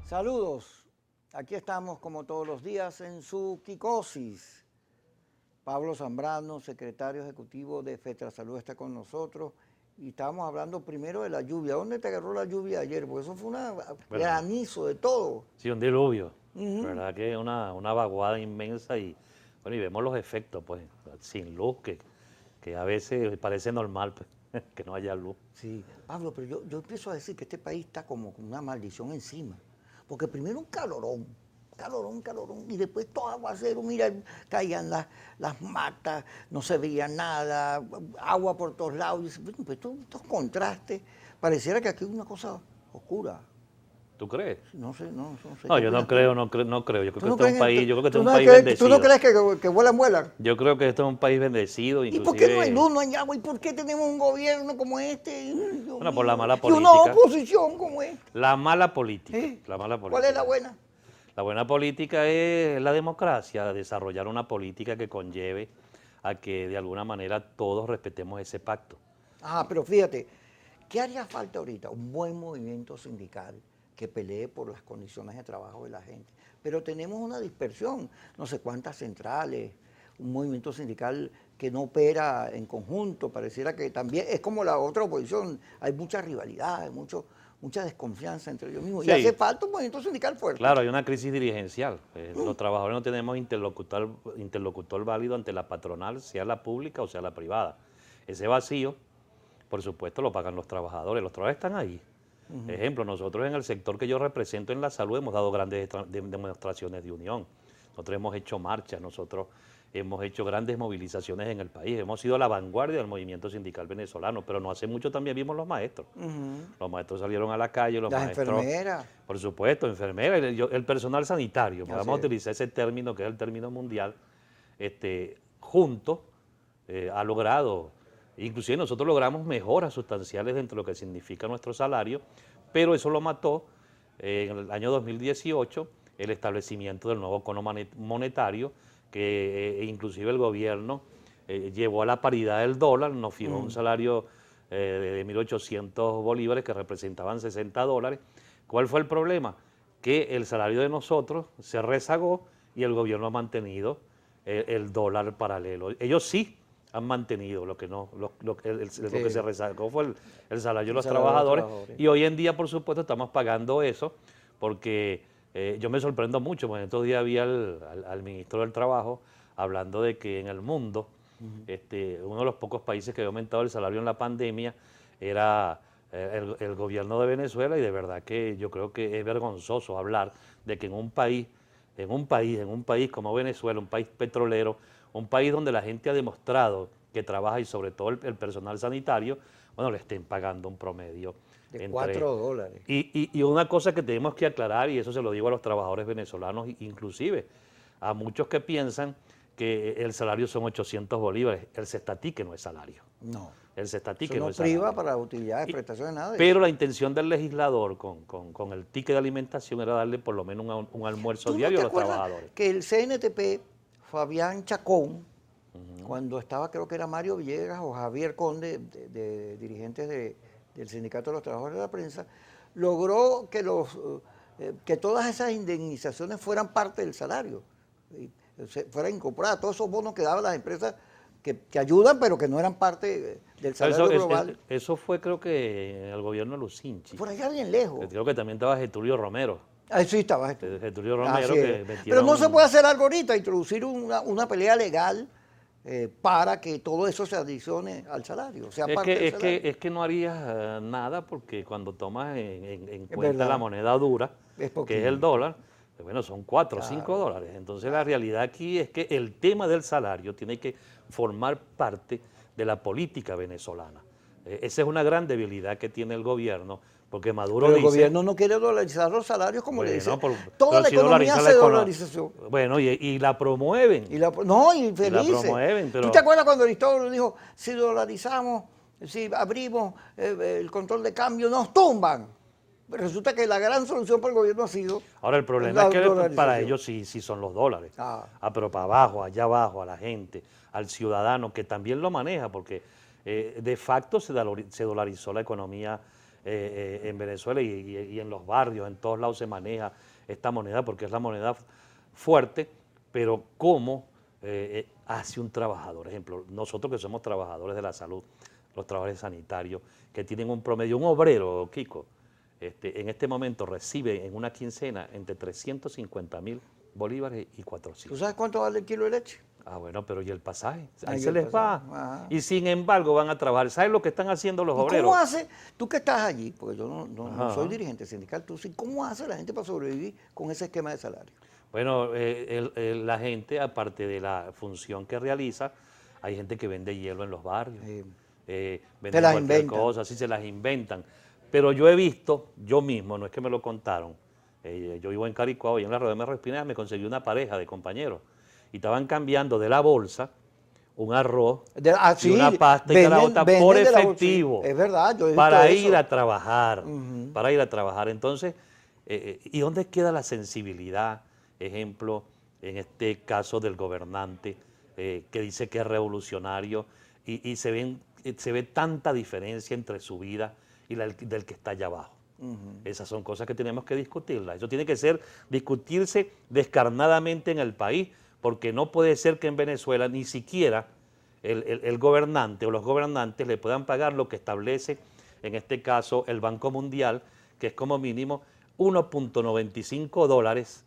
Saludos, aquí estamos como todos los días en su Kikosis. Pablo Zambrano, secretario ejecutivo de FETRASalud, está con nosotros y estábamos hablando primero de la lluvia. ¿Dónde te agarró la lluvia ayer? Porque eso fue una granizo de todo. Sí, un diluvio. La verdad que es una vaguada inmensa y, bueno, y vemos los efectos, pues, sin luz, que a veces parece normal, pues, que no haya luz. Sí, Pablo, pero yo empiezo a decir que este país está como con una maldición encima. Porque primero un calorón, y después todo aguacero, mira, caían las matas, no se veía nada, agua por todos lados. Y dice, bueno, pues estos contrastes, pareciera que aquí hay una cosa oscura. ¿Tú crees? No sé, no sé. No, ¿Qué yo no opinas creo, tú? no creo. Yo creo ¿Tú que no este es crees un en, país, yo creo que este tú es un no país crees, tú no bendecido. crees que vuelan? Yo creo que este es un país bendecido, ¿Y por qué no hay inclusive, luz, no hay agua? ¿Y por qué tenemos un gobierno como este? Ay, Dios bueno, por la mío. mala Y una política. oposición como esta. La mala política, ¿Eh? la mala ¿Cuál es la política. buena? La buena política es la democracia, desarrollar una política que conlleve a que de alguna manera todos respetemos ese pacto. Pero fíjate, ¿qué haría falta ahorita? Un buen movimiento sindical que pelee por las condiciones de trabajo de la gente. Pero tenemos una dispersión, no sé cuántas centrales, un movimiento sindical que no opera en conjunto, pareciera que también es como la otra oposición, hay mucha rivalidad, mucha desconfianza entre ellos mismos. Y hace Sí, falta un movimiento sindical fuerte. claro, hay una crisis dirigencial. Los trabajadores no tenemos interlocutor válido ante la patronal, sea la pública o sea la privada. Ese vacío, por supuesto, lo pagan los trabajadores. Los trabajadores están ahí. Ejemplo, nosotros en el sector que yo represento en la salud hemos dado grandes demostraciones de unión. Nosotros hemos hecho marchas, nosotros hemos hecho grandes movilizaciones en el país. Hemos sido la vanguardia del movimiento sindical venezolano, pero no hace mucho también vimos los maestros. Los maestros salieron a la calle, los Las maestros, enfermeras. por supuesto, enfermeras, el personal sanitario, Así vamos a es. utilizar ese término que es el término mundial, juntos ha logrado, inclusive nosotros logramos mejoras sustanciales dentro de lo que significa nuestro salario, pero eso lo mató en el año 2018 el establecimiento del nuevo cono monetario, que inclusive el gobierno llevó a la paridad del dólar, nos fijó un salario de 1.800 bolívares que representaban 60 dólares. ¿Cuál fue el problema? Que el salario de nosotros se rezagó y el gobierno ha mantenido el dólar paralelo. Ellos sí han mantenido lo que no, lo que se rezagó fue el salario de El los salario de los trabajadores, trabajadores. y hoy en día, por supuesto, estamos pagando eso porque yo me sorprendo mucho, porque estos días vi al ministro del Trabajo hablando de que en el mundo uno de los pocos países que había aumentado el salario en la pandemia era el gobierno de Venezuela, y de verdad que yo creo que es vergonzoso hablar de que en un país como Venezuela, un país petrolero, un país donde la gente ha demostrado que trabaja, y sobre todo el personal sanitario, bueno, le estén pagando un promedio De entre... $4. Y una cosa que tenemos que aclarar, y eso se lo digo a los trabajadores venezolanos, inclusive a muchos que piensan que el salario son 800 bolívares, el cestatique no es salario. No. El Eso cestatique no no es priva salario. para utilidades, prestaciones, nada de Pero eso. la intención del legislador con el ticket de alimentación era darle por lo menos un almuerzo ¿Tú no diario te a los acuerdas trabajadores. que el CNTP, Fabián Chacón, cuando estaba, creo que era Mario Villegas o Javier Conde, de dirigentes del Sindicato de los Trabajadores de la Prensa, logró que todas esas indemnizaciones fueran parte del salario, y fueran incorporadas, todos esos bonos que daban las empresas que ayudan, pero que no eran parte del salario global? Eso fue, creo que en el gobierno de Lucinchi. Por allá bien lejos. Creo que también estaba Getulio Romero. Ahí sí estaba esto. Getulio Así Romero, es. que Pero no se metieron... puede hacer algo ahorita, introducir una pelea legal para que todo eso se adicione al salario, sea parte del salario. Es que no harías nada, porque cuando tomas en Es cuenta la verdad, moneda dura, es que es el poquito. dólar, pues bueno, son 4 o 5 Claro, dólares. Entonces la realidad aquí es que el tema del salario tiene que formar parte de la política venezolana. Esa es una gran debilidad que tiene el gobierno, porque Maduro pero el dice, gobierno no quiere dolarizar los salarios como le dice. bueno, Toda pero la si economía dolariza la se economía, dolarización. bueno, y la promueven, No, y y la felices. promueven, ¿Tú te pero... acuerdas cuando Aristóbulo dijo, si dolarizamos, si abrimos el control de cambio, nos tumban? Resulta que la gran solución para el gobierno ha sido Ahora, el problema es la que para dolarización. ellos sí son los dólares. Ah, Pero para abajo, allá abajo, a la gente, al ciudadano, que también lo maneja, porque de facto se dolarizó la economía en Venezuela y en los barrios, en todos lados se maneja esta moneda porque es la moneda fuerte, pero ¿cómo hace un trabajador? Ejemplo, nosotros que somos trabajadores de la salud, los trabajadores sanitarios, que tienen un promedio, un obrero, Kiko, en este momento recibe en una quincena entre 350.000 bolívares y ¿Tú 400. sabes cuánto vale el kilo de leche? Ah, bueno, pero ¿y el pasaje? Ahí Ahí se el les pasaje. va. Ajá. Y sin embargo van a trabajar. ¿Sabes lo que están haciendo los ¿Y cómo obreros? hace, tú que estás allí, porque yo no soy Ajá. dirigente sindical, tú sí, ¿cómo hace la gente para sobrevivir con ese esquema de salario? Bueno, la gente, aparte de la función que realiza, hay gente que vende hielo en los barrios, Se venden las cualquier inventan. cosa, así se las inventan. Pero yo he visto, yo mismo, no es que me lo contaron, yo vivo en Caricuao y en la Rodríguez Merlo Espinal me conseguí una pareja de compañeros y estaban cambiando de la bolsa un arroz y una Sí, pasta y caraota por venden de la bolsa. Sí, efectivo es verdad, yo he visto para ir eso. a trabajar, Ujú. para ir a trabajar. Entonces, ¿y dónde queda la sensibilidad? Ejemplo, en este caso del gobernante, que dice que es revolucionario y se ve tanta diferencia entre su vida y la del que está allá abajo. Esas son cosas que tenemos que discutirlas. Eso tiene que discutirse descarnadamente en el país, porque no puede ser que en Venezuela ni siquiera el gobernante o los gobernantes le puedan pagar lo que establece, en este caso, el Banco Mundial, que es como mínimo $1.95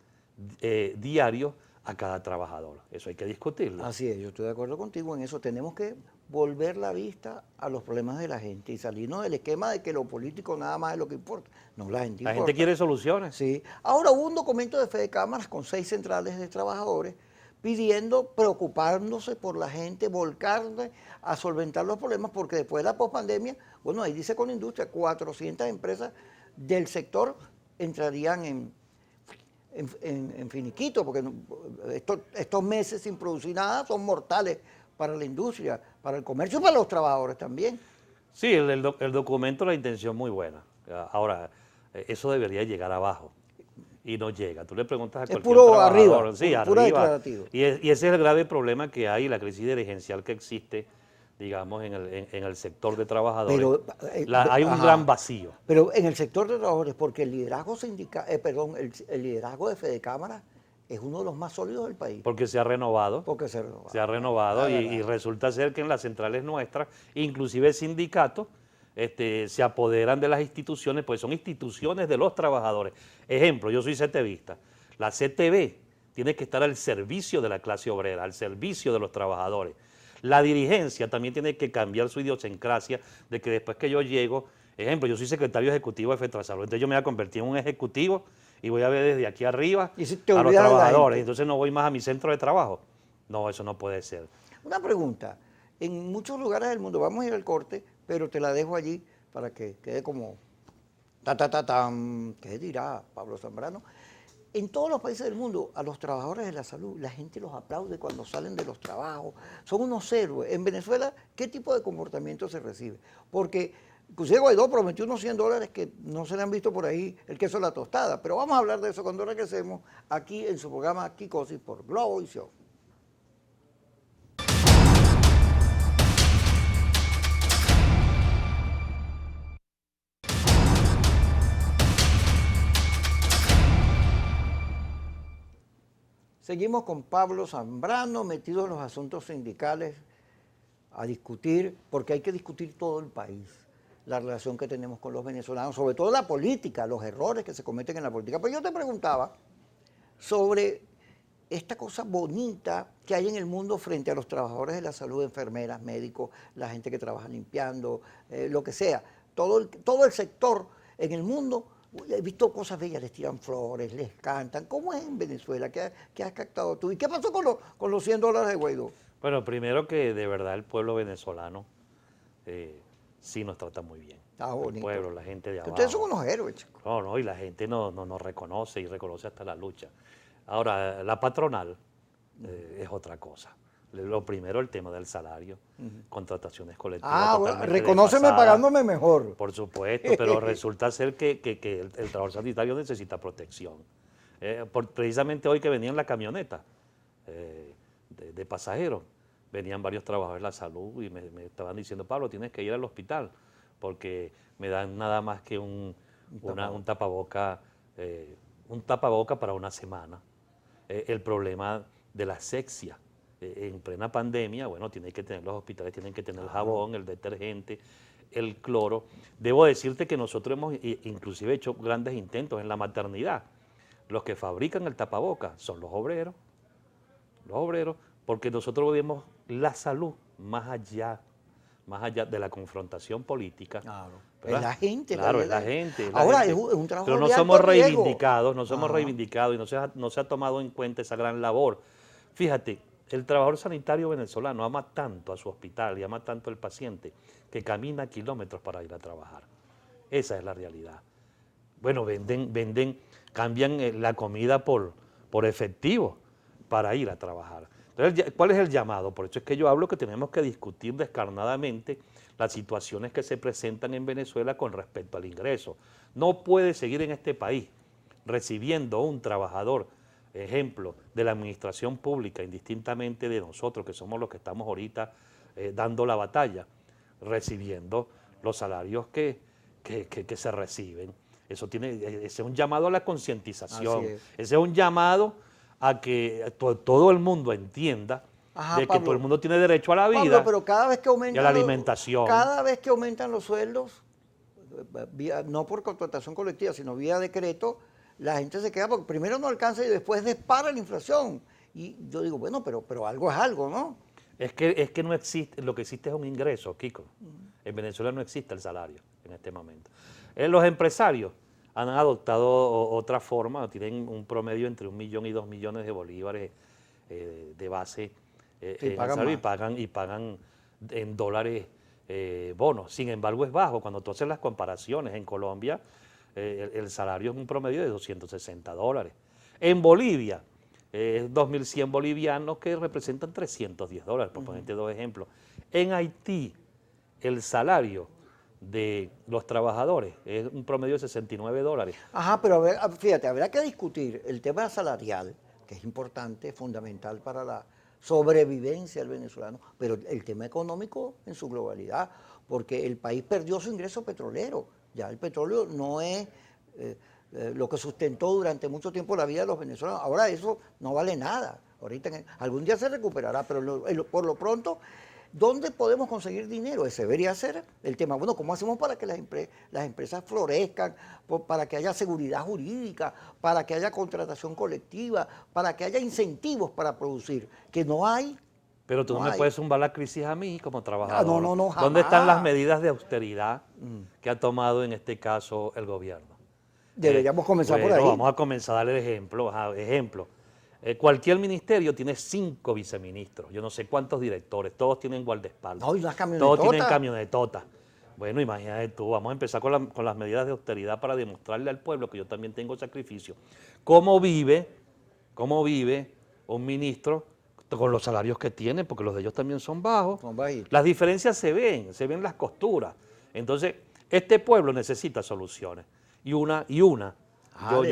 diarios a cada trabajador. Eso hay que discutirlo. Así es, yo estoy de acuerdo contigo en eso. Tenemos que volver la vista a los problemas de la gente y salirnos del esquema de que lo político nada más es lo que importa. No, la gente La gente importa. quiere soluciones. Sí. Ahora hubo un documento de Fede Cámaras con 6 centrales de trabajadores pidiendo, preocupándose por la gente, volcarse a solventar los problemas, porque después de la pospandemia, bueno, ahí dice con industria, 400 empresas del sector entrarían en finiquito, porque estos meses sin producir nada son mortales para la industria, para el comercio y para los trabajadores también. Sí, el documento, la intención muy buena. Ahora, eso debería llegar abajo y no llega. Tú le preguntas a Es cualquier puro arriba, trabajador, sí, pura arriba, declarativo. y ese es el grave problema que hay, la crisis dirigencial que existe, digamos, en el sector de trabajadores. Pero, Hay un gran ajá, vacío. pero en el sector de trabajadores, porque el liderazgo sindical, perdón, el liderazgo de Fede Cámara es uno de los más sólidos del país, Porque se ha renovado, porque se ha renovado es y verdad. resulta ser que en las centrales nuestras, inclusive sindicatos, se apoderan de las instituciones, pues son instituciones de los trabajadores. Ejemplo, yo soy CTVista. La CTV tiene que estar al servicio de la clase obrera, al servicio de los trabajadores. La dirigencia también tiene que cambiar su idiosincrasia de que después que yo llego, ejemplo, yo soy secretario ejecutivo de FETRASALUD, entonces yo me voy a convertir en un ejecutivo y voy a ver desde aquí arriba Y si te a los olvidas de la trabajadores, gente. entonces no voy más a mi centro de trabajo. No, eso no puede ser. Una pregunta, en muchos lugares del mundo, vamos a ir al corte, pero te la dejo allí para que quede como ¿qué dirá Pablo Zambrano? En todos los países del mundo, a los trabajadores de la salud, la gente los aplaude cuando salen de los trabajos. Son unos héroes. En Venezuela, ¿qué tipo de comportamiento se recibe? Porque inclusive Guaidó prometió unos $100 que no se le han visto por ahí el queso de la tostada. Pero vamos a hablar de eso cuando regresemos aquí en su programa Kikosis por Globovisión. Seguimos con Pablo Zambrano, metido en los asuntos sindicales, a discutir, porque hay que discutir todo el país, la relación que tenemos con los venezolanos, sobre todo la política, los errores que se cometen en la política. Pero yo te preguntaba sobre esta cosa bonita que hay en el mundo frente a los trabajadores de la salud, enfermeras, médicos, la gente que trabaja limpiando, lo que sea, todo el sector en el mundo. He visto cosas bellas, les tiran flores, les cantan. ¿Cómo es en Venezuela? ¿Qué has captado tú? ¿Y qué pasó con los $100 de Guaidó? Bueno, primero que de verdad el pueblo venezolano sí nos trata muy bien. Está El bonito. pueblo, la gente de Ustedes son abajo. unos héroes, chicos. No, no, y la gente nos reconoce y reconoce hasta la lucha. Ahora, la patronal es otra cosa. Lo primero, el tema del salario, contrataciones colectivas Ah, bueno, totalmente reconóceme desfasadas, pagándome mejor. por supuesto, pero resulta ser que el trabajador sanitario necesita protección. Precisamente hoy que venía en la camioneta de pasajeros, venían varios trabajadores de la salud y me estaban diciendo, Pablo, tienes que ir al hospital porque me dan nada más que un tapaboca para una semana. El problema de la asepsia. En plena pandemia, bueno, los hospitales tienen que tener el jabón, el detergente, el cloro. Debo decirte que nosotros hemos inclusive hecho grandes intentos en la maternidad. Los que fabrican el tapaboca son los obreros, porque nosotros vemos la salud más allá de la confrontación política. Claro. Es ¿Verdad? la gente. Claro, es la gente, es la Ahora, gente. es un Pero trabajo no de alto somos riesgo. reivindicados, no somos Ajá. reivindicados y no se ha tomado en cuenta esa gran labor. Fíjate, el trabajador sanitario venezolano ama tanto a su hospital y ama tanto al paciente que camina kilómetros para ir a trabajar. Esa es la realidad. Bueno, cambian la comida por efectivo para ir a trabajar. Entonces, ¿cuál es el llamado? Por eso es que yo hablo que tenemos que discutir descarnadamente las situaciones que se presentan en Venezuela con respecto al ingreso. No puede seguir en este país recibiendo un trabajador, ejemplo, de la administración pública, indistintamente de nosotros, que somos los que estamos ahorita dando la batalla, recibiendo los salarios que se reciben. Ese es un llamado a la concientización, ese es un llamado a que todo el mundo entienda de que todo el mundo tiene derecho a la vida, Pablo, pero cada vez que y a la alimentación. Cada vez que aumentan los sueldos, no por contratación colectiva, sino vía decreto, la gente se queda porque primero no alcanza y después dispara la inflación. Y yo digo, bueno, pero algo es algo, ¿no? Es que no existe, lo que existe es un ingreso, Kiko. En Venezuela no existe el salario en este momento. Los empresarios han adoptado otra forma, tienen un promedio entre 1 millón y 2 millones de bolívares de base en el salario y pagan en dólares bonos. Sin embargo, es bajo. Cuando tú haces las comparaciones en Colombia, el salario es un promedio de $260. En Bolivia, es 2.100 bolivianos que representan $310, por ponerte dos ejemplos. En Haití, el salario de los trabajadores es un promedio de $69. Ajá, pero a ver, fíjate, habrá que discutir el tema salarial, que es importante, fundamental para la sobrevivencia del venezolano, pero el tema económico en su globalidad, porque el país perdió su ingreso petrolero. Ya el petróleo no es lo que sustentó durante mucho tiempo la vida de los venezolanos. Ahora eso no vale nada. Ahorita algún día se recuperará, pero por lo pronto, ¿dónde podemos conseguir dinero? Ese debería ser el tema. Bueno, ¿cómo hacemos para que las empresas florezcan, para que haya seguridad jurídica, para que haya contratación colectiva, para que haya incentivos para producir? Que no hay. Pero tú no me puedes zumbar la crisis a mí como trabajador. No, jamás. ¿Dónde están las medidas de austeridad que ha tomado en este caso el gobierno? Deberíamos comenzar por ahí. Vamos a comenzar a darle ejemplo. Cualquier ministerio tiene 5 viceministros, yo no sé cuántos directores, todos tienen guardaespaldas. No, y unas camionetotas. Todos tienen camionetotas. Bueno, imagínate tú, vamos a empezar con las medidas de austeridad para demostrarle al pueblo que yo también tengo sacrificio. ¿Cómo vive un ministro con los salarios que tiene? Porque los de ellos también son bajos. Son bajitos. Las diferencias se ven las costuras. Entonces, este pueblo necesita soluciones. Yo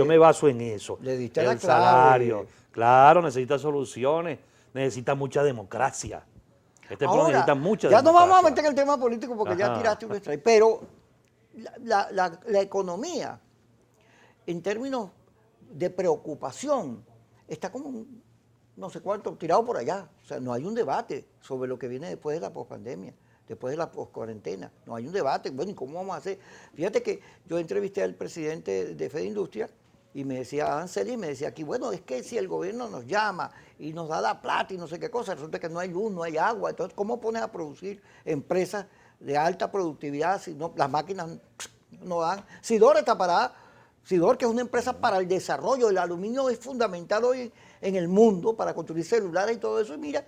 me baso en eso. Le diste el la clave. Salario, claro, necesita soluciones, necesita mucha democracia. Este pueblo necesita mucha democracia. Ya no vamos a meter en el tema político porque ya tiraste un strike, pero la economía, en términos de preocupación, está como no sé cuánto tirado por allá. O sea, no hay un debate sobre lo que viene después de la pospandemia, después de la poscuarentena. No hay un debate. Bueno, ¿y cómo vamos a hacer? Fíjate que yo entrevisté al presidente de Fede Industria y me decía, Anseli, me decía aquí, bueno, es que si el gobierno nos llama y nos da la plata y no sé qué cosa, resulta que no hay luz, no hay agua. Entonces, ¿cómo pones a producir empresas de alta productividad si no, las máquinas no dan? Sidor está parada. Sidor, que es una empresa para el desarrollo, el aluminio es fundamental hoy en el mundo para construir celulares y todo eso, y mira,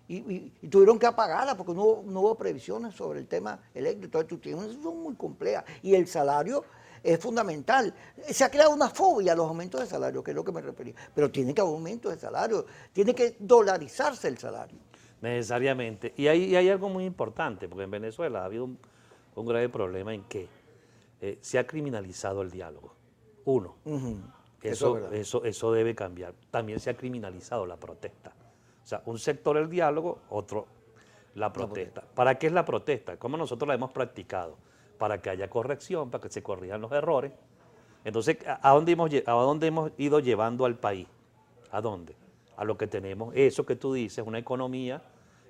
y tuvieron que apagarla porque no hubo previsiones sobre el tema eléctrico. Entonces, tus tienes son muy complejas y el salario es fundamental. Se ha creado una fobia a los aumentos de salario, que es lo que me refería, pero tiene que haber aumentos de salario, tiene que dolarizarse el salario. Necesariamente. Y hay algo muy importante, porque en Venezuela ha habido un grave problema en que se ha criminalizado el diálogo. Uno, eso debe cambiar. También se ha criminalizado la protesta. O sea, un sector el diálogo, otro la protesta. ¿Para qué es la protesta? ¿Cómo nosotros la hemos practicado? para que haya corrección, para que se corrijan los errores. Entonces, ¿a dónde hemos ido llevando al país? ¿A dónde? A lo que tenemos, eso que tú dices, una economía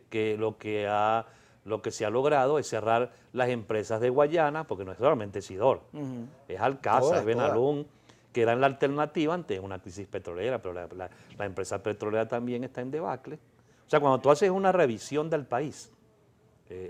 que lo que se ha logrado es cerrar las empresas de Guayana, porque no es solamente Sidor, es Alcázar, es Benalún, que eran la alternativa ante una crisis petrolera, pero la empresa petrolera también está en debacle. O sea, cuando tú haces una revisión del país,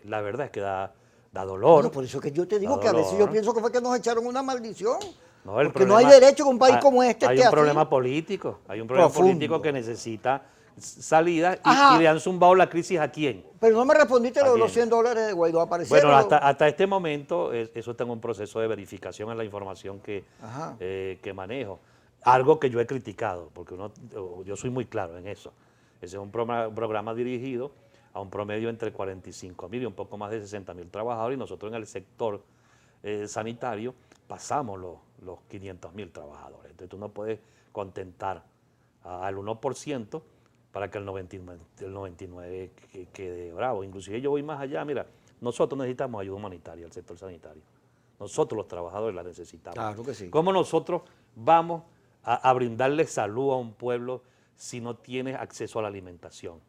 la verdad es que da dolor. Bueno, por eso que yo te digo que a veces yo pienso que fue que nos echaron una maldición. No, porque no hay derecho que un país como este hay esté un problema así. político, hay un problema político que necesita salida y le han zumbado la crisis ¿a quién? Pero no me respondiste lo de los $100 de Guaidó, ¿aparecieron? Bueno, hasta este momento eso está en un proceso de verificación en la información que manejo. Algo que yo he criticado, porque yo soy muy claro en eso. Ese es un programa dirigido a un promedio entre 45.000 y un poco más de 60.000 trabajadores, y nosotros en el sector sanitario pasamos los 500.000 trabajadores. Entonces tú no puedes contentar al 1% para que el 99 quede bravo. Inclusive yo voy más allá, mira, nosotros necesitamos ayuda humanitaria al sector sanitario. Nosotros los trabajadores la necesitamos. Claro que sí. ¿Cómo nosotros vamos a brindarle salud a un pueblo si no tienes acceso a la alimentación,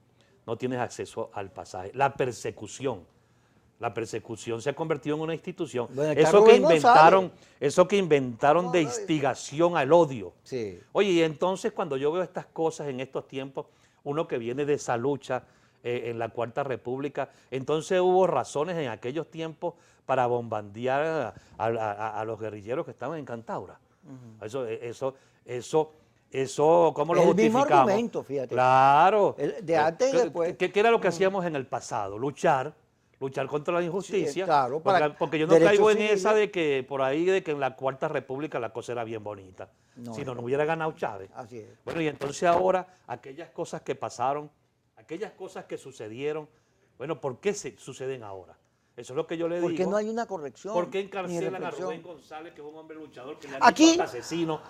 no tienes acceso al pasaje? La persecución se ha convertido en una institución. Bueno, eso que inventaron de instigación al odio. Sí. Oye, y entonces cuando yo veo estas cosas en estos tiempos, uno que viene de esa lucha en la Cuarta República, entonces hubo razones en aquellos tiempos para bombardear a los guerrilleros que estaban en Cantaura. Eso, ¿cómo lo justificamos? El mismo argumento, fíjate. Claro. De antes y después. ¿Qué era lo que hacíamos en el pasado? Luchar contra la injusticia, Sí, claro, porque yo no caigo en esa de que por ahí de que en la Cuarta República la cosa era bien bonita, si no hubiera ganado Chávez. Así es. Bueno, y entonces ahora aquellas cosas que pasaron, aquellas cosas que sucedieron, bueno, ¿por qué suceden ahora? Eso es lo que yo le digo. Porque no hay una corrección. ¿Por qué encarcelan a Rubén González, que es un hombre luchador, que le han aquí, dicho asesino?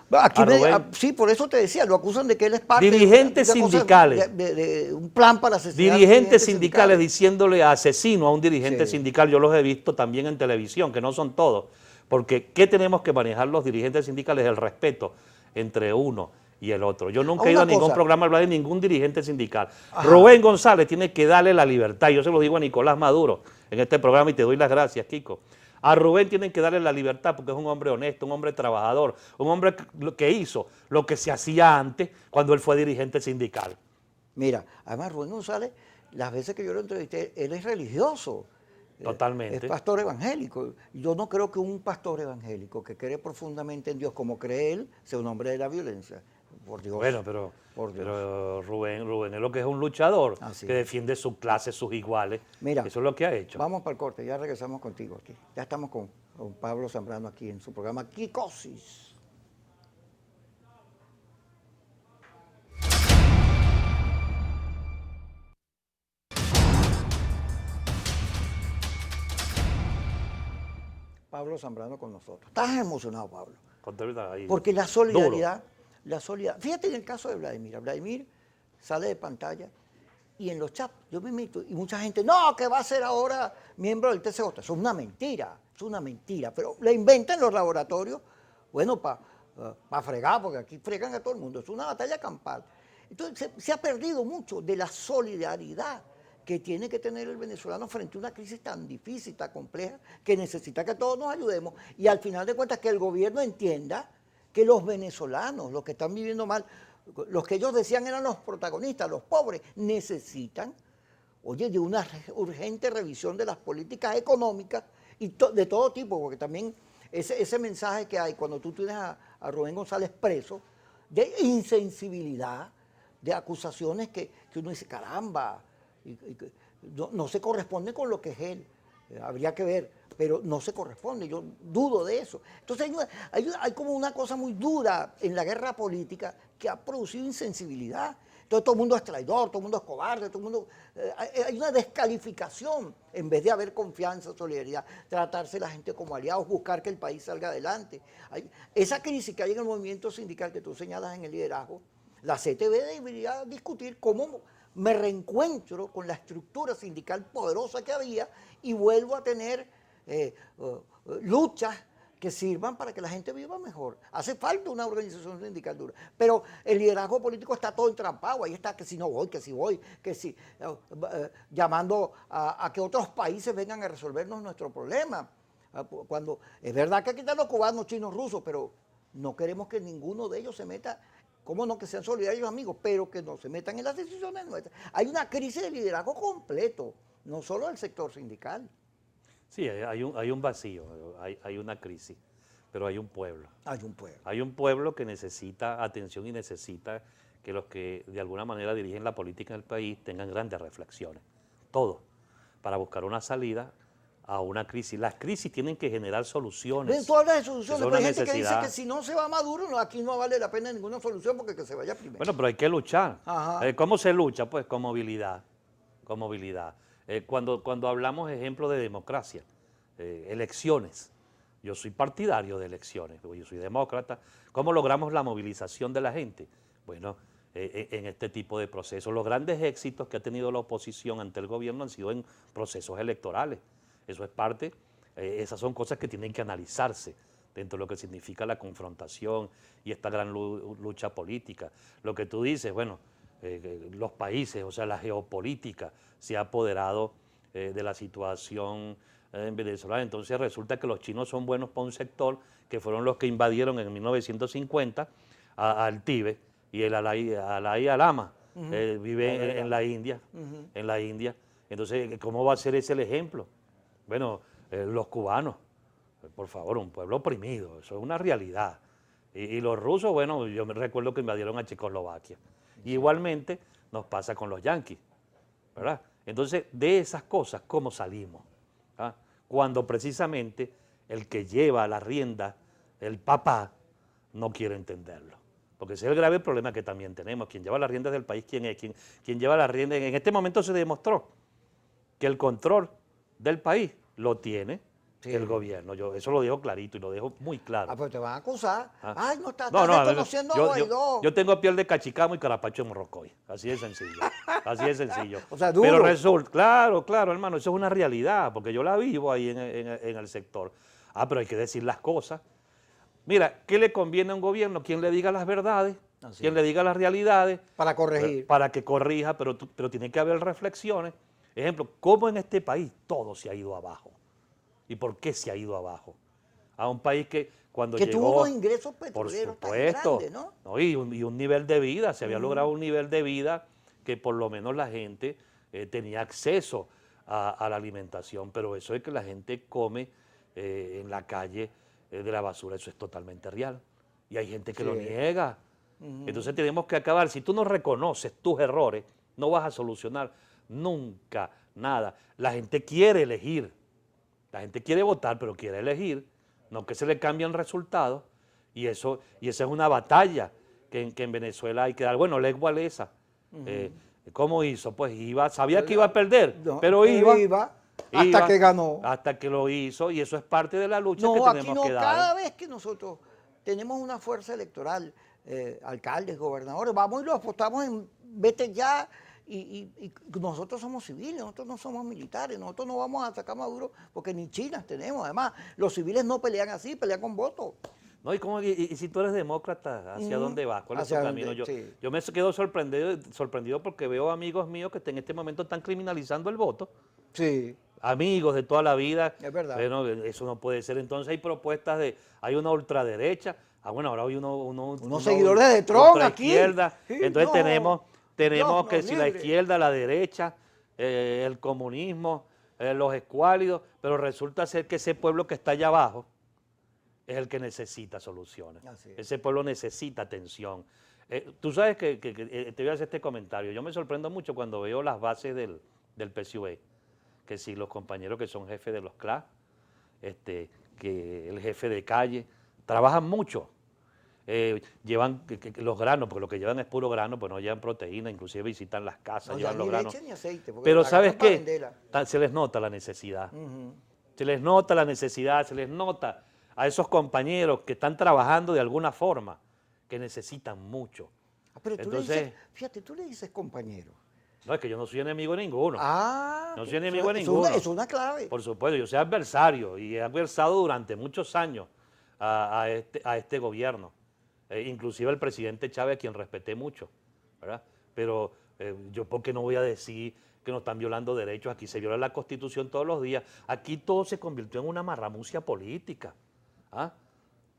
Sí, por eso te decía, lo acusan de que él es parte dirigentes sindicales, de un plan para asesinar. Dirigentes sindicales diciéndole asesino a un dirigente sindical, yo los he visto también en televisión, que no son todos, porque ¿qué tenemos que manejar los dirigentes sindicales? El respeto entre uno y el otro. Yo nunca he ido a ningún programa a hablar de ningún dirigente sindical. Rubén González tiene que darle la libertad, yo se lo digo a Nicolás Maduro en este programa y te doy las gracias, Kiko. A Rubén tienen que darle la libertad porque es un hombre honesto, un hombre trabajador, un hombre que hizo lo que se hacía antes cuando él fue dirigente sindical. Mira, además Rubén González, las veces que yo lo entrevisté, él es religioso. Totalmente. Es pastor evangélico. Yo no creo que un pastor evangélico que cree profundamente en Dios como cree él sea un hombre de la violencia. Por Dios. Bueno, pero Rubén es lo que es un luchador, que defiende su clase, sus iguales. Mira, eso es lo que ha hecho. Vamos para el corte, ya regresamos contigo aquí. Ya estamos con Pablo Zambrano aquí en su programa Kikosis. Pablo Zambrano con nosotros. ¿Estás emocionado, Pablo? Porque la solidaridad, fíjate en el caso de Vladimir sale de pantalla y en los chats, yo me meto y mucha gente, no, que va a ser ahora miembro del TCJ. Eso es una mentira, pero la inventan los laboratorios, bueno, para fregar, porque aquí fregan a todo el mundo, es una batalla campal. Entonces se ha perdido mucho de la solidaridad que tiene que tener el venezolano frente a una crisis tan difícil, tan compleja, que necesita que todos nos ayudemos y al final de cuentas que el gobierno entienda que los venezolanos, los que están viviendo mal, los que ellos decían eran los protagonistas, los pobres, necesitan, oye, de una urgente revisión de las políticas económicas y de todo tipo, porque también ese mensaje que hay cuando tú tienes a Rubén González preso, de insensibilidad, de acusaciones que uno dice, caramba, no se corresponde con lo que es él. Habría que ver, pero no se corresponde, yo dudo de eso. Entonces hay como una cosa muy dura en la guerra política que ha producido insensibilidad. Entonces todo el mundo es traidor, todo el mundo es cobarde, todo el mundo... hay una descalificación en vez de haber confianza, solidaridad, tratarse a la gente como aliados, buscar que el país salga adelante. Esa crisis que hay en el movimiento sindical que tú señalas en el liderazgo, la CTV debería discutir cómo me reencuentro con la estructura sindical poderosa que había y vuelvo a tener luchas que sirvan para que la gente viva mejor. Hace falta una organización sindical dura. Pero el liderazgo político está todo entrampado. Ahí está que si no voy, que si voy, que si llamando a que otros países vengan a resolvernos nuestro problema. Cuando es verdad que aquí están los cubanos, chinos, rusos, pero no queremos que ninguno de ellos se meta, cómo no, que sean solidarios amigos, pero que no se metan en las decisiones nuestras. Hay una crisis de liderazgo completo, no solo del sector sindical. Sí, hay un vacío, hay una crisis, pero hay un pueblo. Hay un pueblo. Hay un pueblo que necesita atención y necesita que los que de alguna manera dirigen la política en el país tengan grandes reflexiones, todos, para buscar una salida a una crisis. Las crisis tienen que generar soluciones. Tú hablas de soluciones, pero hay gente que dice necesidad. que si no se va Maduro, no, aquí no vale la pena ninguna solución porque que se vaya primero. Bueno, pero hay que luchar. Ajá. ¿Cómo se lucha? Pues con movilidad, con movilidad. Cuando hablamos, ejemplo, de democracia, elecciones, yo soy partidario de elecciones, yo soy demócrata. ¿Cómo logramos la movilización de la gente? Bueno, en este tipo de procesos. Los grandes éxitos que ha tenido la oposición ante el gobierno han sido en procesos electorales. Eso es parte, esas son cosas que tienen que analizarse dentro de lo que significa la confrontación y esta gran lucha política. Lo que tú dices, bueno, los países, o sea, la geopolítica se ha apoderado de la situación en Venezuela. Entonces resulta que los chinos son buenos para un sector que fueron los que invadieron en 1950 al Tíbet, y el Dalai Lama vive en la India, en la India. Entonces, ¿cómo va a ser ese el ejemplo? Bueno, los cubanos, por favor, un pueblo oprimido, eso es una realidad. Y los rusos, bueno, yo me recuerdo que invadieron a Checoslovaquia. Y igualmente nos pasa con los yanquis, ¿verdad? Entonces, de esas cosas, ¿cómo salimos? ¿Ah? Cuando precisamente el que lleva la rienda, el papá, no quiere entenderlo. Porque ese es el grave problema que también tenemos. Quien lleva las riendas del país, ¿quién es? ¿Quién lleva las riendas? En este momento se demostró que el control del país lo tiene el gobierno. Yo eso lo dejo clarito y lo dejo muy claro. Pues te van a acusar. Ay, no estás No, reconociendo a Guaidó. yo tengo piel de cachicamo y carapacho de morrocoy. Así de sencillo. Así de sencillo. O sea, duro. Pero resulta, claro, hermano, eso es una realidad, porque yo la vivo ahí en el sector. Pero hay que decir las cosas. Mira, ¿qué le conviene a un gobierno? Quien le diga las verdades, quien le diga las realidades. Para corregir. Para que corrija, pero tiene que haber reflexiones. Ejemplo, ¿cómo en este país todo se ha ido abajo? ¿Y por qué se ha ido abajo? A un país que cuando llegó... Que tuvo unos ingresos petroleros por supuesto, tan grandes, ¿no? Y un nivel de vida, se había logrado un nivel de vida que por lo menos la gente tenía acceso a la alimentación, pero eso de que la gente come en la calle de la basura, eso es totalmente real. Y hay gente que lo niega. Entonces tenemos que acabar. Si tú no reconoces tus errores, no vas a solucionar nunca nada. La gente quiere elegir, la gente quiere votar, pero quiere elegir, no que se le cambien resultados, y esa es una batalla que en Venezuela hay que dar. Bueno, Lech Walesa, ¿cómo hizo? Pues sabía que iba a perder, pero iba hasta que ganó. Hasta que lo hizo, y eso es parte de la lucha que tenemos que dar. Cada vez que nosotros tenemos una fuerza electoral, alcaldes, gobernadores, vamos y los apostamos en vete ya. Y nosotros somos civiles, nosotros no somos militares, nosotros no vamos a sacar a Maduro porque ni chinas tenemos. Además, los civiles no pelean así, pelean con votos. No, y si tú eres demócrata, ¿hacia dónde vas? ¿Cuál es tu camino? Yo me quedo sorprendido porque veo amigos míos que en este momento están criminalizando el voto. Sí. Amigos de toda la vida. Es verdad. Bueno, eso no puede ser. Entonces hay propuestas hay una ultraderecha. Bueno, ahora hay unos seguidores de Trump aquí. Izquierda. Sí, entonces tenemos que si la libre. izquierda, la derecha, el comunismo, los escuálidos, pero resulta ser que ese pueblo que está allá abajo es el que necesita soluciones. Ese pueblo necesita atención. Tú sabes que te voy a hacer este comentario. Yo me sorprendo mucho cuando veo las bases del PSUV, que si los compañeros que son jefes de los CLA, que el jefe de calle, trabajan mucho. Llevan los granos, porque lo que llevan es puro grano, pues no llevan proteína, inclusive visitan las casas, llevan los granos. Leche, ni aceite, pero ¿sabes qué? Se les nota la necesidad. Se les nota la necesidad, se les nota a esos compañeros que están trabajando de alguna forma, que necesitan mucho. Pero tú le dices, fíjate, tú le dices compañero. No, es que yo no soy enemigo de ninguno. Ah, No soy enemigo de ninguno. es una clave. Por supuesto, yo soy adversario y he adversado durante muchos años a este gobierno. Inclusive el presidente Chávez, a quien respeté mucho, ¿verdad? Pero yo, ¿por qué no voy a decir que nos están violando derechos? Aquí se viola la Constitución todos los días. Aquí todo se convirtió en una marramucia política. ¿Ah?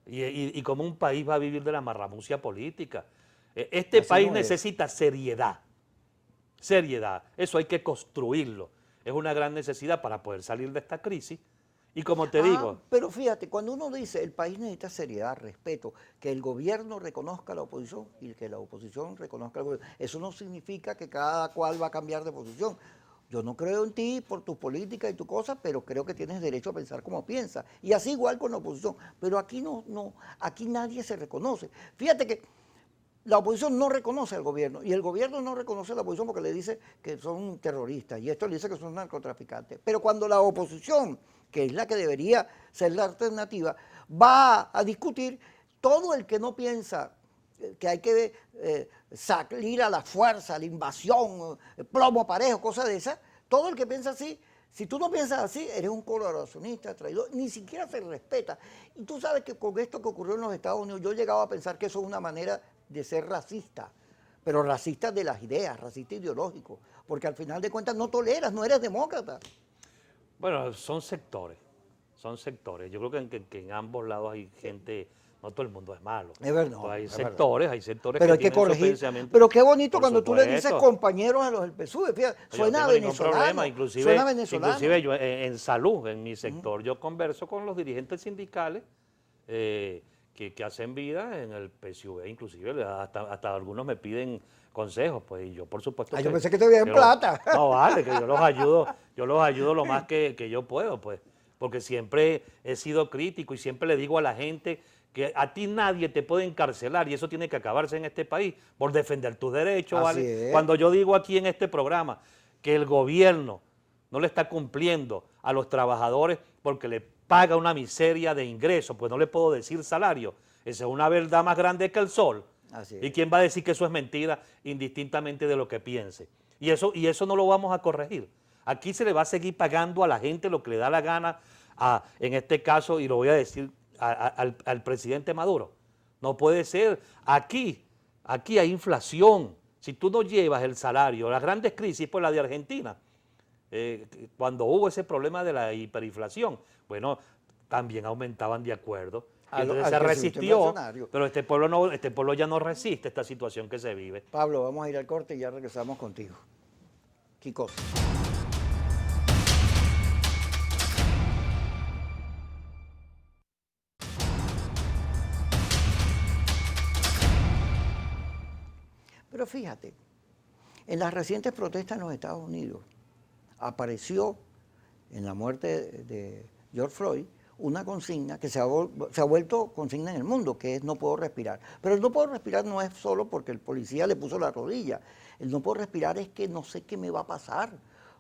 Y cómo un país va a vivir de la marramucia política. Este Así país no es. necesita seriedad. Seriedad. Eso hay que construirlo. Es una gran necesidad para poder salir de esta crisis. Y como te digo, Pero fíjate, cuando uno dice el país necesita seriedad, respeto, que el gobierno reconozca a la oposición y que la oposición reconozca al gobierno, eso no significa que cada cual va a cambiar de posición. Yo no creo en ti por tus políticas y tu cosa, pero creo que tienes derecho a pensar como piensas. Y así igual con la oposición. Pero aquí aquí nadie se reconoce. Fíjate que la oposición no reconoce al gobierno y el gobierno no reconoce a la oposición porque le dice que son terroristas y esto le dice que son narcotraficantes. Pero cuando la oposición, que es la que debería ser la alternativa, va a discutir, todo el que no piensa que hay que salir a la fuerza, a la invasión, plomo parejo, cosas de esas, todo el que piensa así, si tú no piensas así, eres un colaboracionista, traidor, ni siquiera se respeta. Y tú sabes que con esto que ocurrió en los Estados Unidos, yo llegaba a pensar que eso es una manera de ser racista, pero racista de las ideas, racista ideológico, porque al final de cuentas no toleras, no eres demócrata. bueno, son sectores, son sectores. Yo creo que en ambos lados hay gente, no todo el mundo es malo. Es verdad, Entonces, hay es verdad. sectores Pero que hay que tienen su corregir. pensamiento. Pero qué bonito Por cuando tú le dices supuesto. compañeros a los del PSUV, fíjate, Yo no suena tengo ningún venezolano, problema, suena venezolano. inclusive yo en salud, en mi sector, yo converso con los dirigentes sindicales que hacen vida en el PSUV, inclusive hasta algunos me piden consejos, pues, y yo por supuesto Yo pensé que te veía en plata. no, vale, que yo los ayudo lo más que yo puedo, pues, porque siempre he sido crítico y siempre le digo a la gente que a ti nadie te puede encarcelar y eso tiene que acabarse en este país por defender tus derechos, Así ¿vale? es. Cuando yo digo aquí en este programa que el gobierno no le está cumpliendo a los trabajadores porque le paga una miseria de ingresos, pues no le puedo decir salario, esa es una verdad más grande que el sol. Así ¿Y es. quién va a decir que eso es mentira indistintamente de lo que piense? Y eso no lo vamos a corregir. Aquí se le va a seguir pagando a la gente lo que le da la gana, en este caso, y lo voy a decir al presidente Maduro. No puede ser. Aquí hay inflación. Si tú no llevas el salario, las grandes crisis, pues la de Argentina, cuando hubo ese problema de la hiperinflación, bueno, también aumentaban de acuerdo. Y entonces se resistió, pero este pueblo ya no resiste esta situación que se vive. Pablo, vamos a ir al corte y ya regresamos contigo. Chicos. Pero fíjate, en las recientes protestas en los Estados Unidos apareció en la muerte de George Floyd una consigna que se ha vuelto consigna en el mundo, que es no puedo respirar. Pero el no puedo respirar no es solo porque el policía le puso la rodilla. El no puedo respirar es que no sé qué me va a pasar,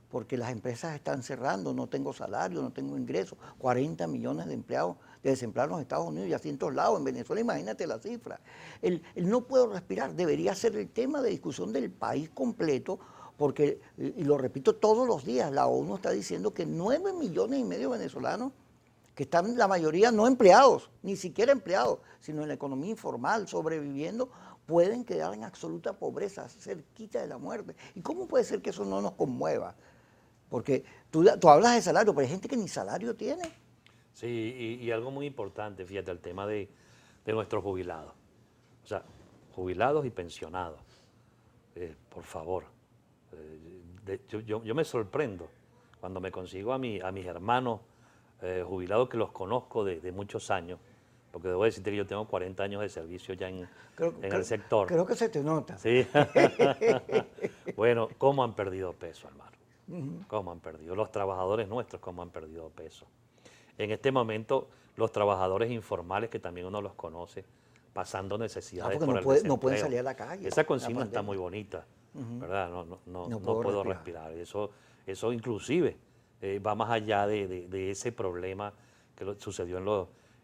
porque las empresas están cerrando, no tengo salario, no tengo ingresos. 40 millones de empleados, de desempleados en los Estados Unidos y a cientos lados. En Venezuela, imagínate la cifra. El no puedo respirar debería ser el tema de discusión del país completo, porque, y lo repito todos los días, la ONU está diciendo que 9,5 millones de venezolanos que están la mayoría no empleados, ni siquiera empleados, sino en la economía informal, sobreviviendo, pueden quedar en absoluta pobreza, cerquita de la muerte. ¿Y cómo puede ser que eso no nos conmueva? Porque tú hablas de salario, pero hay gente que ni salario tiene. Sí, y algo muy importante, fíjate, el tema de nuestros jubilados. O sea, jubilados y pensionados. Por favor. Yo me sorprendo cuando me consigo a mis hermanos jubilados que los conozco de muchos años, porque debo decirte que yo tengo 40 años de servicio ya en el sector. Creo que se te nota. Sí. Bueno, ¿cómo han perdido peso, hermano? ¿Cómo han perdido? Los trabajadores nuestros, ¿cómo han perdido peso? En este momento, los trabajadores informales, que también uno los conoce, pasando necesidades por el desempleo. No pueden salir a la calle. Esa consigna está muy bonita, ¿verdad? No puedo respirar. Eso inclusive va más allá de ese problema que sucedió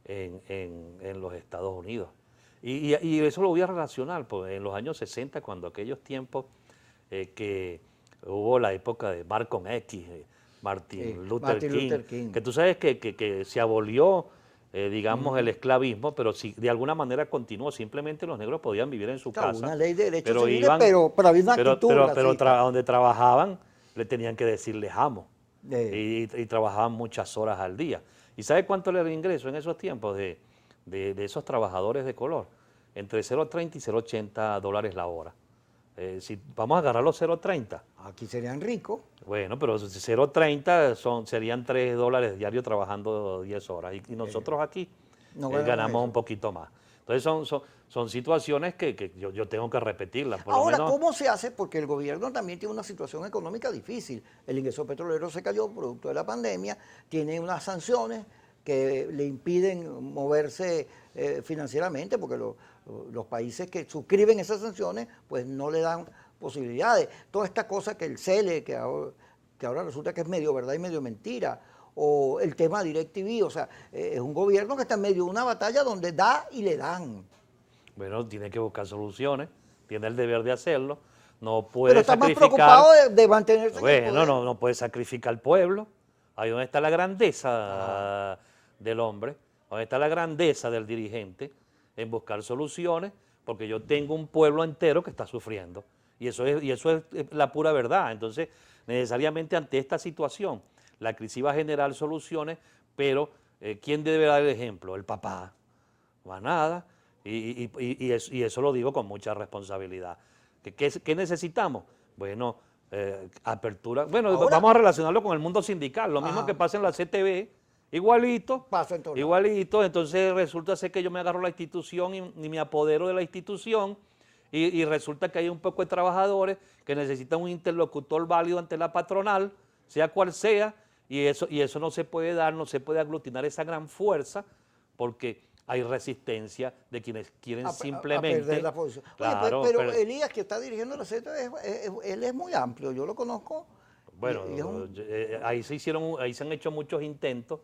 en los Estados Unidos. Y eso lo voy a relacionar, pues, en los años 60, cuando aquellos tiempos que hubo la época de Malcolm X, Sí, Martin Luther Martin King, Luther King. que tú sabes que se abolió, digamos, el esclavismo, pero sí, de alguna manera continuó. Simplemente los negros podían vivir en su O sea, casa, una ley de derechos pero civiles, iban, pero había una actitud racista. donde trabajaban le tenían que decirles amo Eh, y trabajaban muchas horas al día. ¿Y sabe cuánto era el ingreso en esos tiempos de esos trabajadores de color? Entre 0,30 y 0,80 dólares la hora. Si vamos a agarrar los 0,30, Aquí serían ricos. bueno, pero 0,30 serían 3 dólares diarios trabajando 10 horas. Y nosotros aquí No ganamos ganamos un eso. poquito más. Entonces son situaciones que yo tengo que repetirlas, por lo Ahora, menos. ¿cómo se hace? Porque el gobierno también tiene una situación económica difícil. El ingreso petrolero se cayó producto de la pandemia, tiene unas sanciones que le impiden moverse financieramente, porque los países que suscriben esas sanciones, pues no le dan posibilidades. Toda esta cosa que el CELE, que ahora resulta que es medio verdad y medio mentira, o el tema DirecTV, o sea, es un gobierno que está en medio de una batalla donde da y le dan. Bueno, tiene que buscar soluciones, tiene el deber de hacerlo, no Pero puede está más sacrificar, preocupado de mantenerse en el bueno, poder. no puede sacrificar al pueblo. Ahí donde está la Ajá. grandeza del hombre, donde está la grandeza del dirigente, en buscar soluciones, porque yo tengo un pueblo entero que está sufriendo. Y eso es la pura verdad. Entonces, necesariamente ante esta situación, la crisis va a generar soluciones, pero ¿quién debe dar el ejemplo? El papá. Más nada. Y eso lo digo con mucha responsabilidad. ¿Qué necesitamos? Bueno, apertura. Bueno, Ahora, vamos a relacionarlo con el mundo sindical. Lo mismo que ajá, pasa en la CTV, igualito, pasa en todos lados. igualito. Entonces resulta ser que yo me agarro la institución y me apodero de la institución y resulta que hay un poco de trabajadores que necesitan un interlocutor válido ante la patronal, sea cual sea, y eso no se puede dar, no se puede aglutinar esa gran fuerza porque hay resistencia de quienes quieren A perder simplemente, la posición. Oye, claro, pero Elías, que está dirigiendo la Z, él es muy amplio, yo lo conozco. Y es bueno, un... ahí se han hecho muchos intentos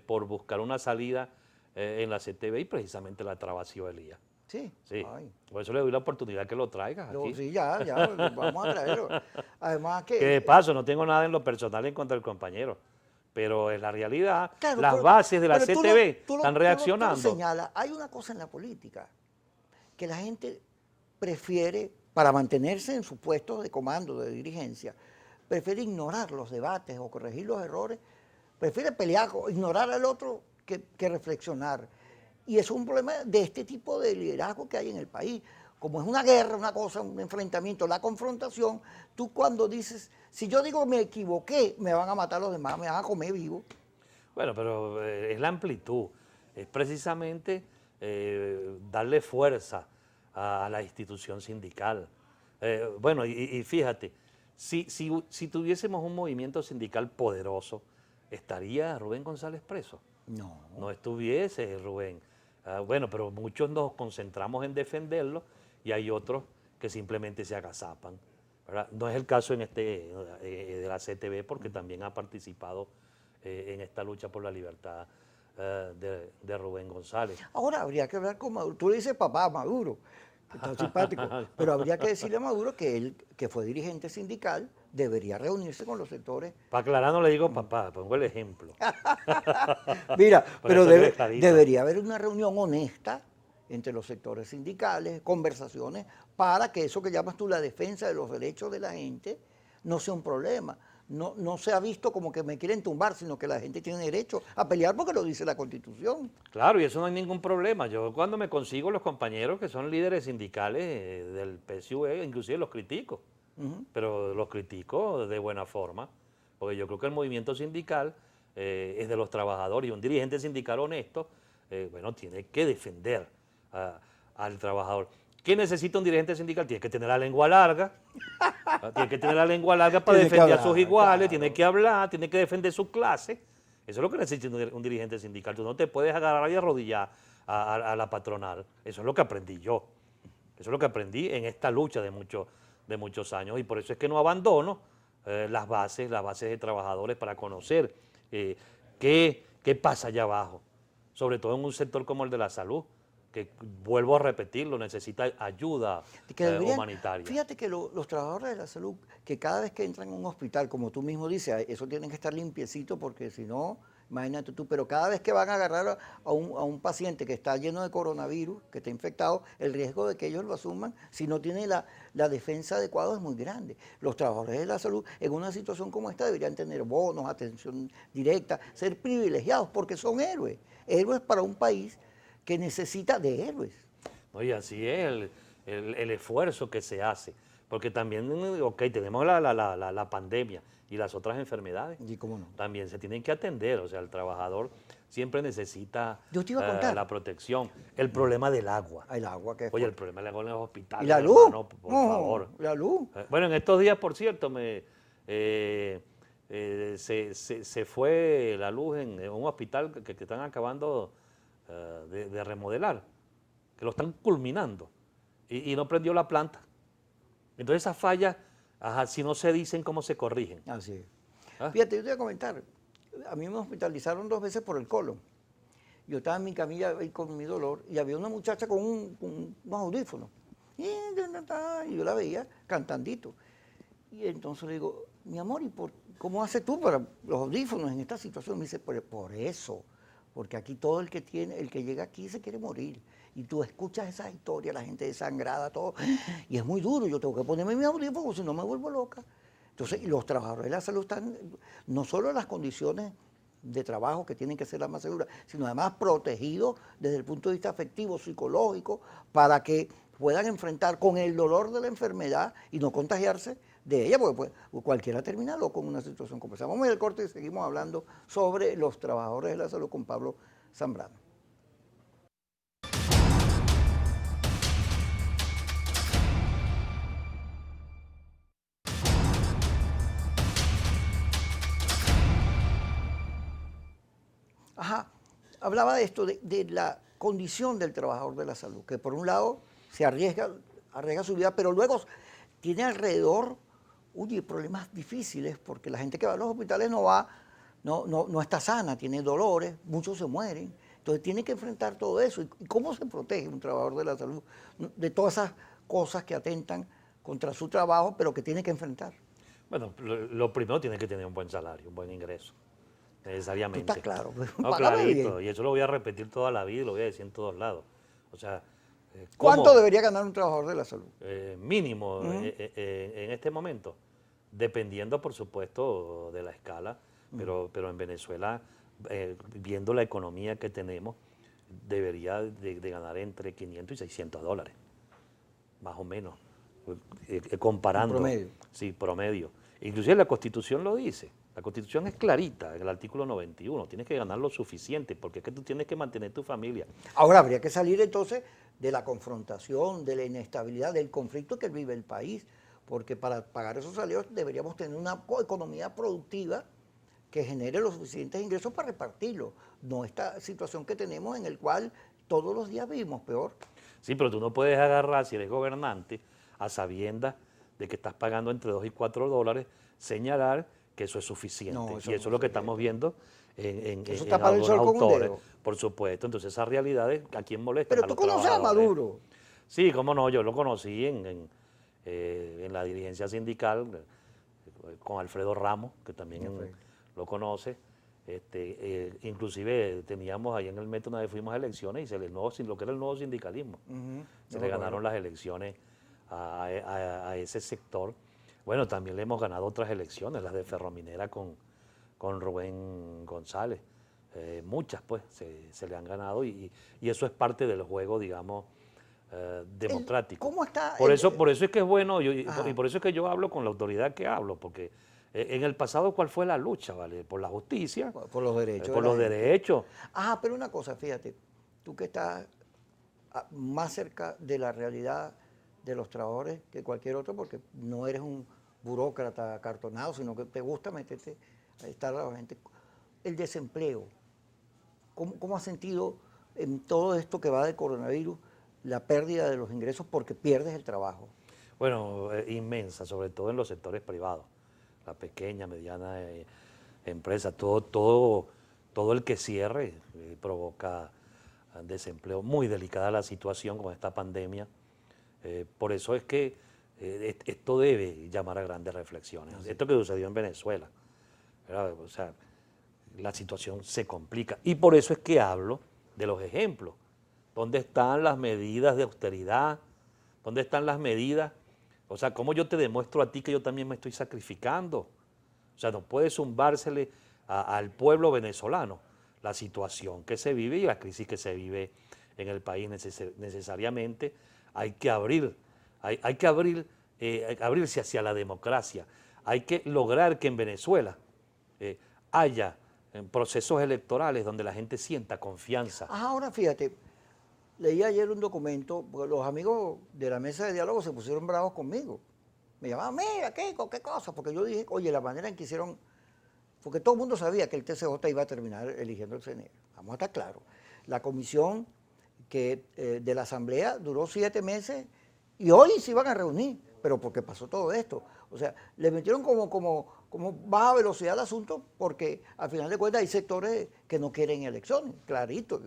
por buscar una salida en la CTV y precisamente la trabació Elías. Sí, Sí, ay. por eso le doy la oportunidad que lo traigas aquí. Sí, ya, vamos a traerlo. Además Que de que, paso, no tengo nada en lo personal en contra del compañero, pero en la realidad, claro, las bases de la pero CTV están tú lo reaccionando. señalas. Hay una cosa en la política que la gente prefiere, para mantenerse en sus puestos de comando, de dirigencia, prefiere ignorar los debates o corregir los errores, prefiere pelear, ignorar al otro que reflexionar. Y eso es un problema de este tipo de liderazgo que hay en el país. Como es una guerra, una cosa, un enfrentamiento, la confrontación, tú cuando dices, si yo digo me equivoqué, me van a matar los demás, me van a comer vivo. Bueno, pero es la amplitud, es precisamente darle fuerza a la institución sindical. Bueno, y fíjate, si tuviésemos un movimiento sindical poderoso, ¿estaría Rubén González preso? No. No estuviese, Rubén. Bueno, pero muchos nos concentramos en defenderlo y hay otros que simplemente se agazapan, ¿verdad? No es el caso de la CTV porque también ha participado en esta lucha por la libertad de Rubén González. Ahora habría que hablar con Maduro. Tú le dices papá a Maduro, que está simpático, pero habría que decirle a Maduro que él, que fue dirigente sindical, debería reunirse con los sectores. Para aclarar no le digo papá, pongo el ejemplo. Mira, Por pero eso es clarito. debería haber una reunión honesta entre los sectores sindicales, conversaciones, para que eso que llamas tú la defensa de los derechos de la gente no sea un problema. No sea visto como que me quieren tumbar, sino que la gente tiene derecho a pelear porque lo dice la Constitución. Claro, y eso no hay ningún problema. Yo cuando me consigo los compañeros que son líderes sindicales del PSUV, inclusive los critico, pero los critico de buena forma, porque yo creo que el movimiento sindical es de los trabajadores y un dirigente sindical honesto, bueno, tiene que defender al trabajador. ¿Qué necesita un dirigente sindical? Tiene que tener la lengua larga, tiene que tener la lengua larga para Tiene que defender a sus hablar, iguales, tiene claro. que hablar, tiene que defender su clase. Eso es lo que necesita un dirigente sindical. Tú no te puedes agarrar y arrodillar a la patronal. Eso es lo que aprendí yo. Eso es lo que aprendí en esta lucha de muchos años. Y por eso es que no abandono las bases de trabajadores para conocer qué pasa allá abajo. Sobre todo en un sector como el de la salud. que vuelvo a repetirlo, necesita ayuda Que deberían, humanitaria. fíjate que los trabajadores de la salud, que cada vez que entran a un hospital, como tú mismo dices, eso tienen que estar limpiecito porque si no, imagínate tú, pero cada vez que van a agarrar a un paciente que está lleno de coronavirus, que está infectado, el riesgo de que ellos lo asuman, si no tiene la defensa adecuada es muy grande. Los trabajadores de la salud en una situación como esta deberían tener bonos, atención directa, ser privilegiados porque son héroes, héroes para un país que necesita de héroes. ¿No? Y así es el esfuerzo que se hace, porque también, ok, tenemos la pandemia y las otras enfermedades, Y cómo no. también se tienen que atender, o sea, el trabajador siempre necesita Yo te iba a contar. la protección. El problema del agua. El agua que es Oye, el fuerte. problema del agua en los ¿Y hospitales, la luz? hermano, por No, favor. la luz. Bueno, en estos días, por cierto, se fue la luz en un hospital que están acabando de remodelar, que lo están culminando, y no prendió la planta. Entonces esas fallas, ajá, si no se dicen, ¿cómo se corrigen? Así es. ¿Ah? Fíjate, yo te voy a comentar. A mí me hospitalizaron 2 veces por el colon. Yo estaba en mi camilla ahí con mi dolor y había una muchacha con unos audífonos. Y yo la veía cantandito. Y entonces le digo, mi amor, cómo haces tú para los audífonos en esta situación? Me dice, por eso, porque aquí todo el que llega aquí se quiere morir. Y tú escuchas esas historias, la gente desangrada, todo, y es muy duro, yo tengo que ponerme mi audífono, si no me vuelvo loca. Entonces, y los trabajadores de la salud están, no solo en las condiciones de trabajo que tienen que ser las más seguras, sino además protegidos desde el punto de vista afectivo, psicológico, para que puedan enfrentar con el dolor de la enfermedad y no contagiarse de ella, porque pues, cualquiera termina loco en una situación como esa. Vamos al corte y seguimos hablando sobre los trabajadores de la salud con Pablo Zambrano. Ajá, hablaba de esto, de la condición del trabajador de la salud, que por un lado se arriesga su vida, pero luego tiene alrededor, problemas difíciles, porque la gente que va a los hospitales no está sana, tiene dolores, muchos se mueren, entonces tiene que enfrentar todo eso. ¿Y cómo se protege un trabajador de la salud de todas esas cosas que atentan contra su trabajo, pero que tiene que enfrentar? Bueno, lo primero tiene que tener un buen salario, un buen ingreso, Tú necesariamente. estás claro, pues, No, págame clarito, bien. y eso lo voy a repetir toda la vida y lo voy a decir en todos lados. O sea, ¿Cuánto ¿cómo debería ganar un trabajador de la salud? mínimo Ujú. en este momento? Dependiendo, por supuesto, de la escala, pero en Venezuela, viendo la economía que tenemos, debería de ganar entre 500 y 600 dólares, más o menos, En comparando, promedio. sí, promedio. Inclusive la Constitución lo dice, la Constitución es clarita, en el artículo 91, tienes que ganar lo suficiente, porque es que tú tienes que mantener tu familia. Ahora habría que salir entonces de la confrontación, de la inestabilidad, del conflicto que vive el país, porque para pagar esos salarios deberíamos tener una economía productiva que genere los suficientes ingresos para repartirlos, no esta situación que tenemos en el cual todos los días vivimos peor. Sí, pero tú no puedes agarrar, si eres gobernante, a sabiendas de que estás pagando entre 2 y 4 dólares, señalar que eso es suficiente. No, Y eso eso no es lo que se estamos puede. viendo Eso en tapar el algunos sol con un autores, dedo. por supuesto. Entonces esas realidades, ¿a quién molestan? Pero A tú los conoces a trabajadores. Maduro. Sí, cómo no, yo lo conocí en la dirigencia sindical con Alfredo Ramos, que también lo conoce. Inclusive teníamos ahí en el metro una vez fuimos a elecciones y lo que era el nuevo sindicalismo, se le ganaron las elecciones a ese sector. Bueno, también le hemos ganado otras elecciones, las de Ferrominera con Rubén González. Muchas pues se le han ganado y eso es parte del juego, digamos, democrático. ¿Cómo está Por eso es que es bueno, y Ajá, por eso es que yo hablo con la autoridad que hablo, porque en el pasado, ¿cuál fue la lucha? ¿Vale? Por la justicia, por los derechos de por la los gente? derechos. Ajá, pero una cosa, fíjate, tú que estás más cerca de la realidad de los trabajadores que cualquier otro, porque no eres un burócrata acartonado, sino que te gusta meterte a estar a la gente. El desempleo, ¿cómo has sentido en todo esto que va de coronavirus la pérdida de los ingresos porque pierdes el trabajo? Bueno, inmensa, sobre todo en los sectores privados, la pequeña, mediana empresa, todo el que cierre provoca desempleo, muy delicada la situación con esta pandemia. Por eso es que esto debe llamar a grandes reflexiones. Esto que sucedió en Venezuela, ¿verdad? O sea, la situación se complica. Y por eso es que hablo de los ejemplos. ¿Dónde están las medidas de austeridad? ¿Dónde están las medidas? O sea, ¿cómo yo te demuestro a ti que yo también me estoy sacrificando? O sea, no puede zumbársele al pueblo venezolano la situación que se vive y la crisis que se vive en el país. Necesariamente hay que abrirse hacia la democracia. Hay que lograr que en Venezuela haya procesos electorales donde la gente sienta confianza. Ahora fíjate, leí ayer un documento, porque los amigos de la mesa de diálogo se pusieron bravos conmigo. Me llamaban, mira, ¿qué cosa? Porque yo dije, oye, la manera en que hicieron, porque todo el mundo sabía que el TCJ iba a terminar eligiendo el CNE. Vamos a estar claros. La comisión de la Asamblea duró 7 meses y hoy se iban a reunir, pero porque pasó todo esto. O sea, le metieron como baja velocidad al asunto porque al final de cuentas hay sectores que no quieren elecciones, clarito.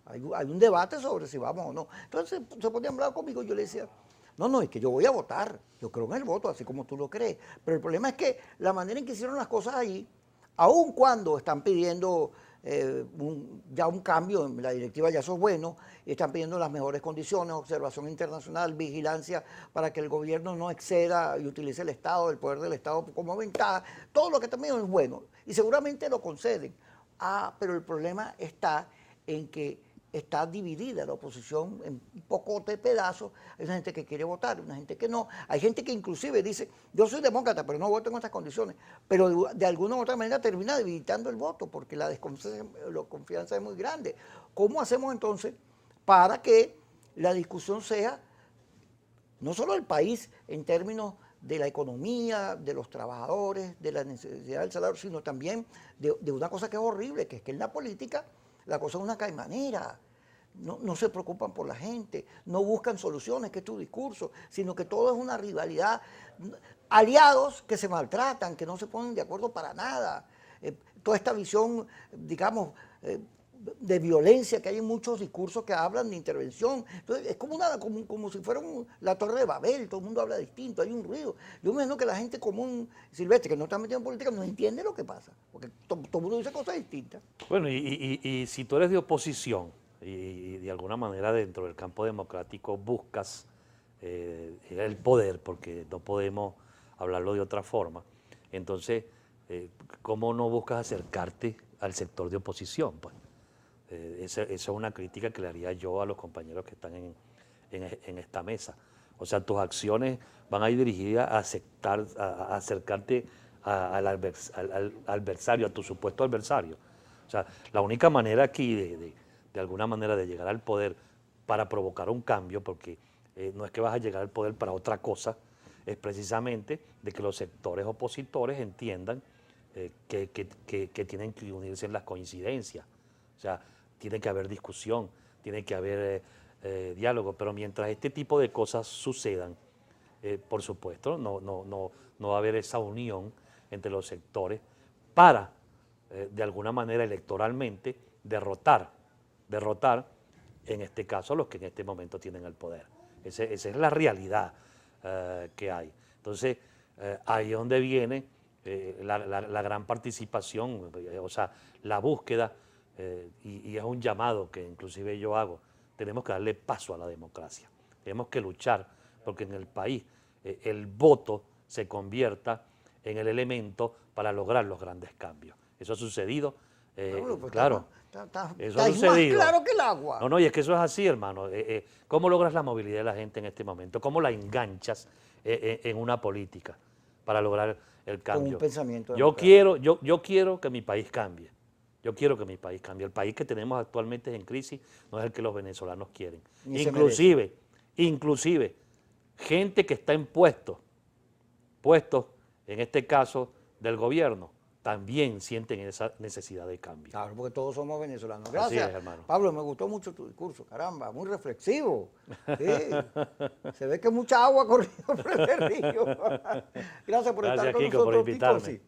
Hay un debate sobre si vamos o no. Entonces se ponían bravos conmigo y yo le decía, no, es que yo voy a votar, yo creo en el voto, así como tú lo crees. Pero el problema es que la manera en que hicieron las cosas allí, aun cuando están pidiendo ya un cambio en la directiva, ya eso es bueno, están pidiendo las mejores condiciones, observación internacional, vigilancia para que el gobierno no exceda y utilice el Estado, el poder del Estado como ventaja, todo lo que también es bueno, y seguramente lo conceden. Pero el problema está en que está dividida la oposición en un poco de pedazos. Hay una gente que quiere votar, una gente que no. Hay gente que inclusive dice, yo soy demócrata, pero no voto en estas condiciones. Pero de alguna u otra manera termina debilitando el voto, porque la desconfianza es muy grande. ¿Cómo hacemos entonces para que la discusión sea no solo del país en términos de la economía, de los trabajadores, de la necesidad del salario, sino también de una cosa que es horrible, que es que en la política la cosa es una caimanera? No se preocupan por la gente, no buscan soluciones, que es tu discurso, sino que todo es una rivalidad. Aliados que se maltratan, que no se ponen de acuerdo para nada. Toda esta visión, digamos, de violencia que hay en muchos discursos que hablan de intervención. Entonces, es como si fuera la Torre de Babel, todo el mundo habla distinto, hay un ruido. Yo me imagino que la gente común, silvestre, que no está metida en política, no entiende lo que pasa, porque todo el mundo dice cosas distintas. Bueno, y si tú eres de oposición y de alguna manera dentro del campo democrático buscas el poder, porque no podemos hablarlo de otra forma, entonces, ¿cómo no buscas acercarte al sector de oposición? Pues esa es una crítica que le haría yo a los compañeros que están en esta mesa. O sea, tus acciones van a ir dirigidas a acercarte al adversario, a tu supuesto adversario. O sea, la única manera aquí de alguna manera de llegar al poder para provocar un cambio, porque no es que vas a llegar al poder para otra cosa, es precisamente de que los sectores opositores entiendan que tienen que unirse en las coincidencias. O sea, tiene que haber discusión, tiene que haber diálogo, pero mientras este tipo de cosas sucedan, por supuesto, no va a haber esa unión entre los sectores para, de alguna manera electoralmente, derrotar, en este caso, a los que en este momento tienen el poder. Esa es la realidad que hay. Entonces, ahí es donde viene la gran participación, o sea, la búsqueda, y es un llamado que inclusive yo hago, tenemos que darle paso a la democracia, tenemos que luchar porque en el país el voto se convierta en el elemento para lograr los grandes cambios. Eso ha sucedido, Pues claro, eso ha está sucedido. más claro que el agua. No, y es que eso es así, hermano. ¿Cómo logras la movilidad de la gente en este momento? ¿Cómo la enganchas en una política para lograr el cambio? Con un pensamiento Yo quiero que mi país cambie. Yo quiero que mi país cambie. El país que tenemos actualmente es en crisis, no es el que los venezolanos quieren. Ni se merece. Inclusive, gente que está en puestos, en este caso del gobierno, también sienten esa necesidad de cambio. Claro, porque todos somos venezolanos. Así Gracias, es, hermano. Pablo, me gustó mucho tu discurso, caramba, muy reflexivo. Sí, se ve que mucha agua ha corrido por el río. Gracias por estar con Kiko, por nosotros, Kiko, invitarme. sí.